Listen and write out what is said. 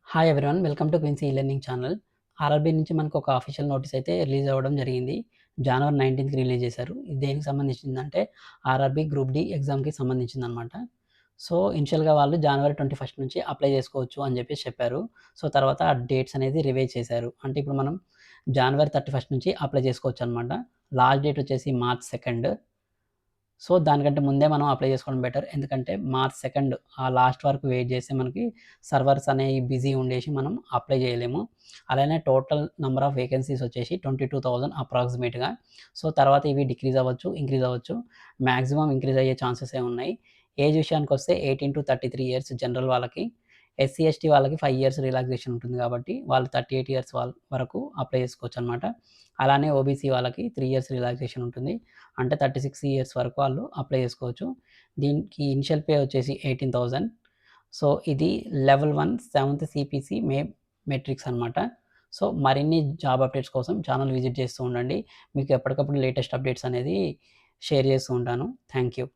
Hi everyone, welcome to Quincey learning channel. RRB నుంచి మనకు ఒక అఫీషియల్ నోటీస్ అయితే రిలీజ్ అవ్వడం జరిగింది. జనవరి 19కి రిలీజ్ చేశారు. ఇది దేనికి సంబంధించిందంటే ఆర్ఆర్బీ గ్రూప్ డి ఎగ్జామ్‌కి సంబంధించిందనమాట. సో, ఇనిషియల్‌గా వాళ్ళు జనవరి 21 నుంచి అప్లై చేసుకోవచ్చు అని చెప్పేసి చెప్పారు. సో, తర్వాత ఆ డేట్స్ అనేది రివైజ్ చేశారు. అంటే ఇప్పుడు మనం జనవరి 31 నుంచి అప్లై చేసుకోవచ్చనమాట. లాస్ట్ డేట్ వచ్చేసి మార్చ్ 2. సో, దానికంటే ముందే మనం అప్లై చేసుకోవడం బెటర్. ఎందుకంటే మార్చ్ 2 ఆ లాస్ట్ వరకు వెయిట్ చేస్తే మనకి సర్వర్స్ అనేవి బిజీ ఉండేసి మనం అప్లై చేయలేము. అలానే టోటల్ నంబర్ ఆఫ్ వేకెన్సీస్ వచ్చేసి 22,000 అప్రాక్సిమేట్‌గా. సో, తర్వాత ఇవి డిక్రీజ్ అవ్వచ్చు, ఇంక్రీజ్ అవ్వచ్చు. మాక్సిమం ఇంక్రీజ్ అయ్యే ఛాన్సెసే ఉన్నాయి. ఏజ్ విషయానికొస్తే 18-33 ఇయర్స్ జనరల్ వాళ్ళకి. ఎస్సీ, ఎస్టీ వాళ్ళకి 5 ఇయర్స్ రిలాక్సేషన్ ఉంటుంది కాబట్టి వాళ్ళు 38 ఇయర్స్ వరకు అప్లై చేసుకోవచ్చనమాట. అలానే ఓబీసీ వాళ్ళకి 3 ఇయర్స్ రిలాక్సేషన్ ఉంటుంది. అంటే 36 ఇయర్స్ వరకు వాళ్ళు అప్లై చేసుకోవచ్చు. దీనికి ఇనిషియల్ పే వచ్చేసి 18,000. సో, ఇది లెవెల్ 1 సెవెంత్ సీపీసీ మెట్రిక్స్ అనమాట. సో, మరిన్ని జాబ్ అప్డేట్స్ కోసం ఛానల్ విజిట్ చేస్తూ ఉండండి. మీకు ఎప్పటికప్పుడు లేటెస్ట్ అప్డేట్స్ అనేది షేర్ చేస్తూ ఉంటాను. Thank you.